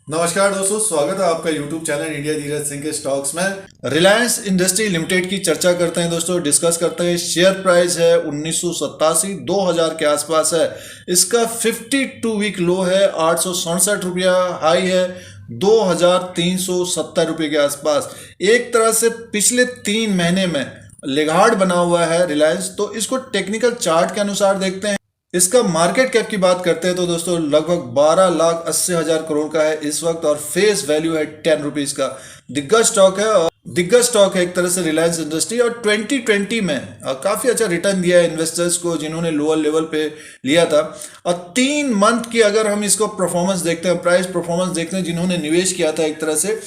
नमस्कार दोस्तों, स्वागत है आपका YouTube channel India Dheeraj Singh के स्टॉक्स में। रिलायंस इंडस्ट्री लिमिटेड की चर्चा करते हैं दोस्तों, डिस्कस करते हैं। शेयर प्राइस है 1987 2000 के आसपास है। इसका 52 वीक लो है 867 रुपया, हाई है 2370 रुपये के आसपास। एक तरह से पिछले 3 महीने में लेगाड़ बना हुआ है रिलायंस। तो इसको टेक्निकल चार्ट के अनुसार देखते हैं। इसका मार्केट कैप की बात करते हैं तो दोस्तों लगभग 12,80,000 करोड़ का है इस वक्त, और फेस वैल्यू है 10 रुपीज का। दिग्गज स्टॉक है, और दिग्गज स्टॉक है एक तरह से रिलायंस इंडस्ट्री। और 2020 में काफी अच्छा रिटर्न दिया है इन्वेस्टर्स को जिन्होंने लोअर लेवल पे लिया था। और 3 मंथ की अगर हम इसको परफॉर्मेंस देखते हैं, प्राइस परफॉर्मेंस देखते हैं, जिन्होंने निवेश किया था एक तरह से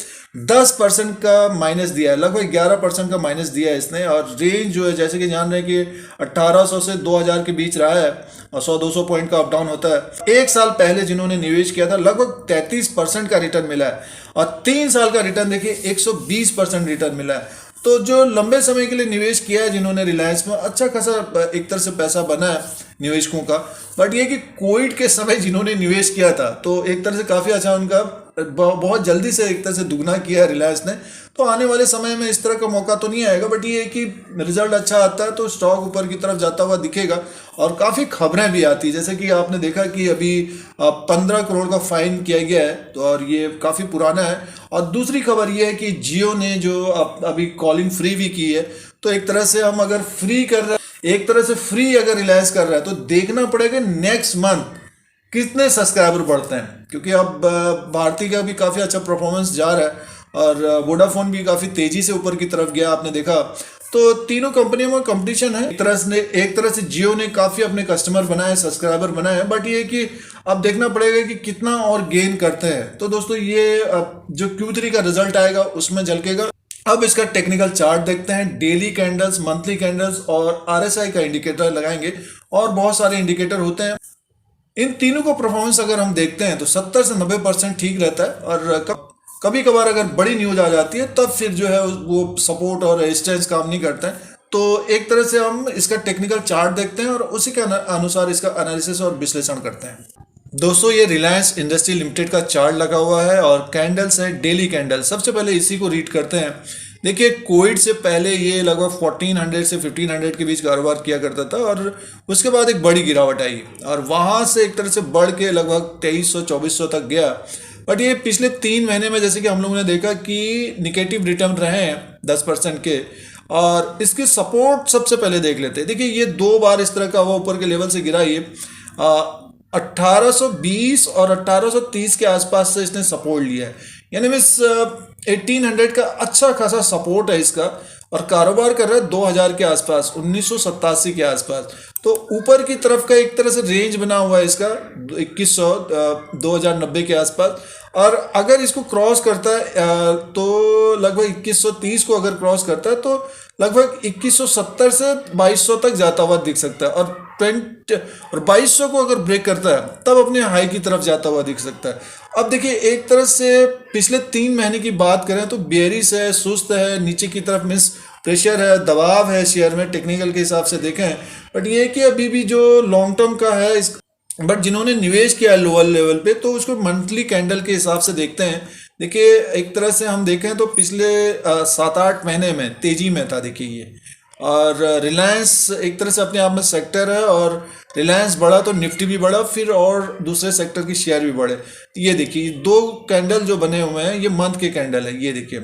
10% का माइनस दिया है, लगभग 11% का माइनस दिया है इसने। और रेंज जो है जैसे कि जान रहे हैं कि 1800 से 2000 के बीच रहा है, और 100-200 पॉइंट का अप डाउन होता है। एक साल पहले जिन्होंने निवेश किया था लगभग 33% का रिटर्न मिला है, और 3 साल का रिटर्न देखिए 120% रिटर्न मिला है। तो जो लंबे समय के लिए निवेश किया है जिन्होंने रिलायंस में, अच्छा खासा एक तरह से पैसा बना है निवेशकों का। बट ये कि कोविड के समय जिन्होंने निवेश किया था तो एक तरह से काफ़ी अच्छा उनका बहुत जल्दी से एक तरह से दुगना किया रिलायंस ने। तो आने वाले समय में इस तरह का मौका तो नहीं आएगा, बट ये है कि रिजल्ट अच्छा आता है तो स्टॉक ऊपर की तरफ जाता हुआ दिखेगा। और काफ़ी खबरें भी आती है, जैसे कि आपने देखा कि अभी 15 करोड़ का फाइन किया गया है, तो और ये काफ़ी पुराना है। और दूसरी खबर ये है कि जियो ने जो अभी कॉलिंग फ्री भी की है, तो एक तरह से हम अगर फ्री कर रहे हैं, एक तरह से फ्री अगर रिलायंस कर रहा है, तो देखना पड़ेगा नेक्स्ट मंथ कितने सब्सक्राइबर बढ़ते हैं। क्योंकि अब भारती का भी काफ़ी अच्छा परफॉर्मेंस जा रहा है, और वोडाफोन भी काफ़ी तेज़ी से ऊपर की तरफ गया, आपने देखा। तो तीनों कंपनियों में कंपटीशन है। एक तरह से जियो ने काफ़ी अपने कस्टमर बनाए, सब्सक्राइबर बनाए, बट ये कि अब देखना पड़ेगा कि कितना और गेन करते हैं। तो दोस्तों ये जो Q3 का रिजल्ट आएगा उसमें झलकेगा। अब इसका टेक्निकल चार्ट देखते हैं। डेली कैंडल्स, मंथली कैंडल्स और RSI का इंडिकेटर लगाएंगे, और बहुत सारे इंडिकेटर होते हैं। इन तीनों को परफॉर्मेंस अगर हम देखते हैं तो 70 से 90% ठीक रहता है। और कभी कभार अगर बड़ी न्यूज आ जाती है तब फिर जो है वो सपोर्ट और रेजिस्टेंस काम नहीं करता है। तो एक तरह से हम इसका टेक्निकल चार्ट देखते हैं और उसी के अनुसार इसका एनालिसिस और विश्लेषण करते हैं। दोस्तों ये रिलायंस इंडस्ट्री लिमिटेड का चार्ट लगा हुआ है, और कैंडल्स है डेली कैंडल। सबसे पहले इसी को रीड करते हैं। देखिए कोविड से पहले ये लगभग 1400 से 1500 के बीच कारोबार किया करता था, और उसके बाद एक बड़ी गिरावट आई, और वहाँ से एक तरह से बढ़ के लगभग 2300-2400 तक गया। बट ये पिछले 3 महीने में जैसे कि हम लोगों ने देखा कि निगेटिव रिटर्न रहे हैं 10% के। और इसके सपोर्ट सबसे पहले देख लेते हैं। देखिए ये 2 बार इस तरह का हुआ, ऊपर के लेवल से गिरा ये 1820 और 1830 के आसपास से इसने सपोर्ट लिया है, यानी मिस 1800 का अच्छा खासा सपोर्ट है इसका। और कारोबार कर रहा है 2000 के आसपास, 1987 के आसपास। तो ऊपर की तरफ का एक तरह से रेंज बना हुआ है इसका 2100 2090 के आसपास। और अगर इसको क्रॉस करता है तो लगभग 2130 को अगर क्रॉस करता है तो लगभग 2170 से 2200 तक जाता हुआ दिख सकता है। और 2200 को अगर ब्रेक करता है तब अपने हाई की तरफ जाता हुआ दिख सकता है। अब देखिए एक तरह से पिछले 3 महीने की बात करें तो बेयरिश है, सुस्त है, नीचे की तरफ मिस प्रेशर है, दबाव है शेयर में टेक्निकल के हिसाब से देखें। बट ये कि अभी भी जो लॉन्ग टर्म का है इस, बट जिन्होंने निवेश किया है लोअर लेवल पे तो उसको मंथली कैंडल के हिसाब से देखते हैं। देखिए एक तरह से हम देखें तो पिछले 7-8 महीने में तेजी में था देखिए ये। और रिलायंस एक तरह से अपने आप में सेक्टर है, और रिलायंस बढ़ा तो निफ्टी भी बढ़ा, फिर और दूसरे सेक्टर की शेयर भी बढ़े। ये देखिए 2 कैंडल जो बने हुए हैं ये मंथ के कैंडल है, ये देखिए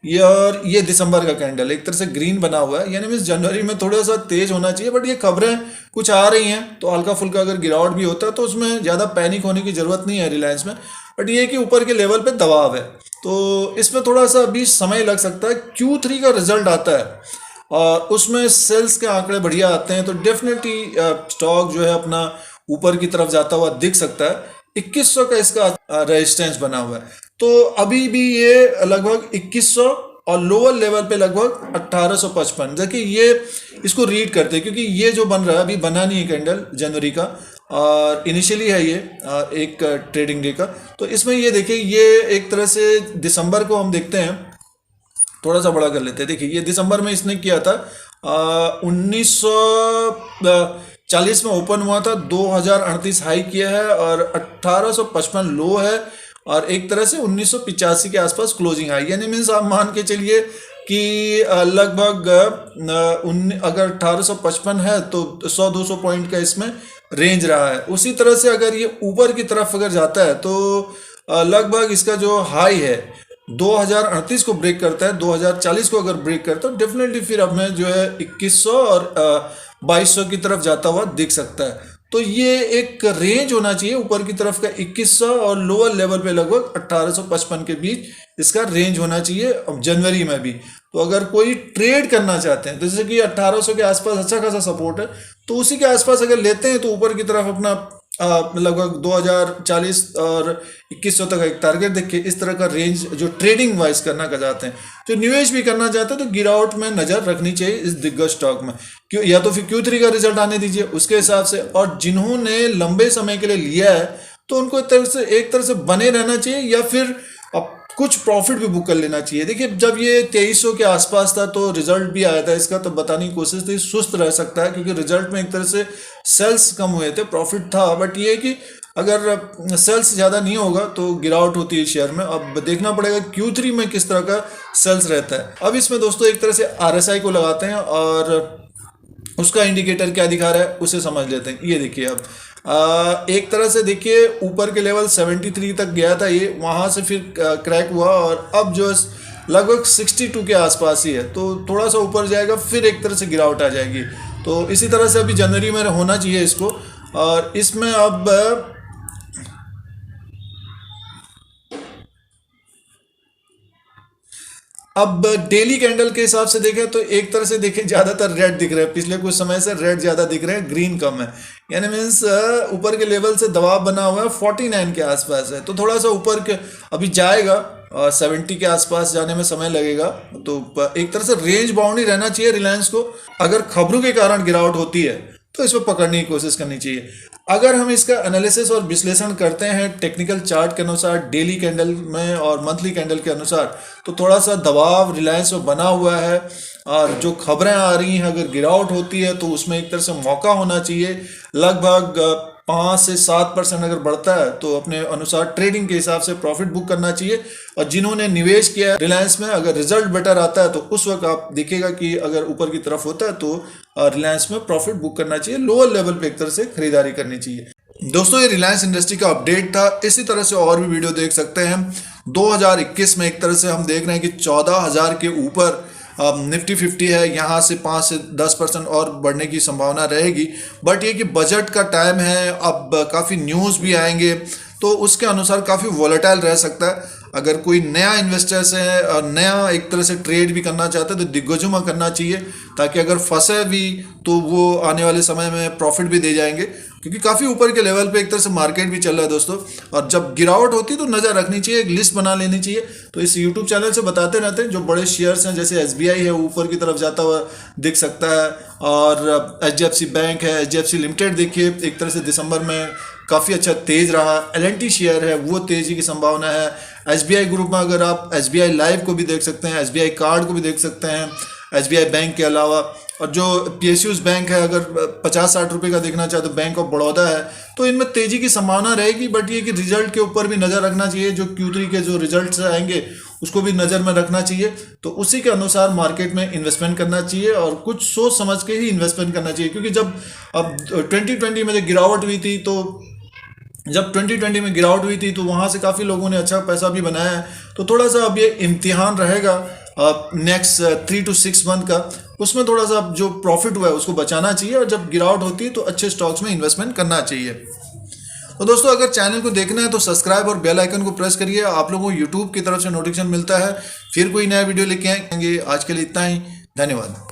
ये, और ये दिसंबर का कैंडल एक तरह से ग्रीन बना हुआ है, यानी मीन्स जनवरी में थोड़ा सा तेज होना चाहिए। बट ये खबरें कुछ आ रही हैं तो हल्का फुल्का अगर गिरावट भी होता है तो उसमें ज़्यादा पैनिक होने की ज़रूरत नहीं है रिलायंस में। बट ये कि ऊपर के लेवल पे दबाव है, तो इसमें थोड़ा सा अभी समय लग सकता है। Q3 का रिजल्ट आता है और उसमें सेल्स के आंकड़े बढ़िया आते हैं, तो डेफिनेटली स्टॉक जो है अपना ऊपर की तरफ जाता हुआ दिख सकता है। 2100 का इसका रेजिस्टेंस बना हुआ है, तो अभी भी ये लगभग 2100 और लोअर लेवल पे लगभग 1855। देखिए ये इसको रीड करते हैं, क्योंकि ये जो बन रहा है अभी बना नहीं है कैंडल जनवरी का, और इनिशियली है ये एक ट्रेडिंग डे का। तो इसमें ये देखिए ये एक तरह से दिसंबर को हम देखते हैं, थोड़ा सा बड़ा कर लेते हैं। देखिए ये दिसंबर में इसने किया था 1940 में ओपन हुआ था, 2038 हाई किया है और 1855 लो है, और एक तरह से 1985 के आसपास क्लोजिंग आई, यानी मीन्स आप मान के चलिए कि लगभग अगर 1855 है तो 100-200 पॉइंट का इसमें रेंज रहा है। उसी तरह से अगर ये ऊपर की तरफ अगर जाता है तो लगभग इसका जो हाई है 2038 को ब्रेक करता है, 2040 को अगर ब्रेक करता है डेफिनेटली फिर हमें जो है 2100 और 2200 की तरफ जाता हुआ दिख सकता है। तो ये एक रेंज होना चाहिए ऊपर की तरफ का 2100 और लोअर लेवल पे लगभग 1855 के बीच इसका रेंज होना चाहिए जनवरी में भी। तो अगर कोई ट्रेड करना चाहते हैं तो जैसे कि 1800 के आसपास अच्छा खासा सपोर्ट है, तो उसी के आसपास अगर लेते हैं तो ऊपर की तरफ अपना लगभग 2040 और 2100 तक एक टारगेट देख के इस तरह का रेंज जो ट्रेडिंग वाइज करना चाहते हैं, जो निवेश भी करना चाहते हैं तो गिरावट में नजर रखनी चाहिए इस दिग्गज स्टॉक में। क्यों, या तो फिर Q3 का रिजल्ट आने दीजिए उसके हिसाब से, और जिन्होंने लंबे समय के लिए लिया है तो उनको एक तरह से बने रहना चाहिए या फिर अब कुछ प्रॉफिट भी बुक कर लेना चाहिए। देखिए जब ये 2300 के आसपास था तो रिजल्ट भी आया था इसका, तो बताने की कोशिश थी, सुस्त रह सकता है क्योंकि रिजल्ट में एक तरह से सेल्स कम हुए थे, प्रॉफिट था, बट ये कि अगर सेल्स ज़्यादा नहीं होगा तो गिरावट होती है शेयर में। अब देखना पड़ेगा Q3 में किस तरह का सेल्स रहता है। अब इसमें दोस्तों एक तरह से RSI को लगाते हैं और उसका इंडिकेटर क्या दिखा रहा है उसे समझ लेते हैं। ये देखिए अब एक तरह से देखिए ऊपर के लेवल 73 तक गया था, ये वहाँ से फिर क्रैक हुआ और अब जो लगभग 62 के आसपास ही है, तो थोड़ा सा ऊपर जाएगा फिर एक तरह से गिरावट आ जाएगी। तो इसी तरह से अभी जनवरी में होना चाहिए इसको। और इसमें अब डेली कैंडल के हिसाब से देखें तो एक तरह से देखें ज़्यादातर रेड दिख रहे हैं, पिछले कुछ समय से रेड ज़्यादा दिख रहे हैं, ग्रीन कम है, यानी मीन्स ऊपर के लेवल से दबाव बना हुआ है 49 के आसपास है। तो थोड़ा सा ऊपर के अभी जाएगा 70 के आसपास जाने में समय लगेगा। तो एक तरह से रेंज बाउंड ही रहना चाहिए रिलायंस को। अगर खबरों के कारण गिरावट होती है तो इसको पकड़ने की कोशिश करनी चाहिए। अगर हम इसका एनालिसिस और विश्लेषण करते हैं टेक्निकल चार्ट के अनुसार, डेली कैंडल में और मंथली कैंडल के अनुसार, तो थोड़ा सा दबाव रिलायंस में बना हुआ है और जो खबरें आ रही हैं अगर गिरावट होती है तो उसमें एक तरह से मौका होना चाहिए। लगभग 5 से 7% अगर बढ़ता है तो अपने अनुसार ट्रेडिंग के हिसाब से प्रॉफिट बुक करना चाहिए। और जिन्होंने निवेश किया है रिलायंस में, अगर रिजल्ट बेटर आता है तो उस वक्त आप देखिएगा कि अगर ऊपर की तरफ होता है तो रिलायंस में प्रॉफिट बुक करना चाहिए, लोअर लेवल पे एक तरह से खरीदारी करनी चाहिए। दोस्तों ये रिलायंस इंडस्ट्री का अपडेट था। इसी तरह से और भी वीडियो देख सकते हैं। 2021 में एक तरह से हम देख रहे हैं कि 14,000 के ऊपर निफ्टी 50 है, यहाँ से 5 से 10% और बढ़ने की संभावना रहेगी। बट ये कि बजट का टाइम है, अब काफ़ी न्यूज़ भी आएंगे तो उसके अनुसार काफ़ी वॉलेटाइल रह सकता है। अगर कोई नया इन्वेस्टर्स है और नया एक तरह से ट्रेड भी करना चाहता है तो दिग्गजों में करना चाहिए, ताकि अगर फंसे भी तो वो आने वाले समय में प्रॉफिट भी दे जाएंगे, क्योंकि काफ़ी ऊपर के लेवल पे एक तरह से मार्केट भी चल रहा है दोस्तों। और जब गिरावट होती है तो नज़र रखनी चाहिए, एक लिस्ट बना लेनी चाहिए। तो इस यूट्यूब चैनल से बताते रहते हैं जो बड़े शेयर्स हैं, जैसे SBI है ऊपर की तरफ जाता हुआ दिख सकता है, और HDFC बैंक है, HDFC लिमिटेड देखिए एक तरह से दिसंबर में काफ़ी अच्छा तेज रहा। L&T शेयर है वो तेजी की संभावना है। SBI ग्रुप में अगर आप SBI लाइव को भी देख सकते हैं, SBI कार्ड को भी देख सकते हैं SBI बैंक के अलावा। और जो PSUs बैंक है अगर 50-60 रुपये का देखना चाहे तो बैंक ऑफ बड़ौदा है, तो इनमें तेजी की संभावना रहेगी। बट ये कि रिजल्ट के ऊपर भी नज़र रखना चाहिए, जो Q3 के जो रिजल्ट्स आएंगे उसको भी नज़र में रखना चाहिए। तो उसी के अनुसार मार्केट में इन्वेस्टमेंट करना चाहिए और कुछ सोच समझ के ही इन्वेस्टमेंट करना चाहिए। क्योंकि जब अब 2020 में जब गिरावट हुई थी तो वहाँ से काफ़ी लोगों ने अच्छा पैसा भी बनाया है। तो थोड़ा सा अब ये इम्तिहान रहेगा नेक्स्ट 3 to 6 मंथ का, उसमें थोड़ा सा जो प्रॉफिट हुआ है उसको बचाना चाहिए, और जब गिरावट होती है तो अच्छे स्टॉक्स में इन्वेस्टमेंट करना चाहिए। तो दोस्तों अगर चैनल को देखना है तो सब्सक्राइब और बेल आइकन को प्रेस करिए, आप लोगों को यूट्यूब की तरफ से नोटिफिकेशन मिलता है। फिर कोई नया वीडियो लेके आएंगे। आज के लिए इतना ही, धन्यवाद।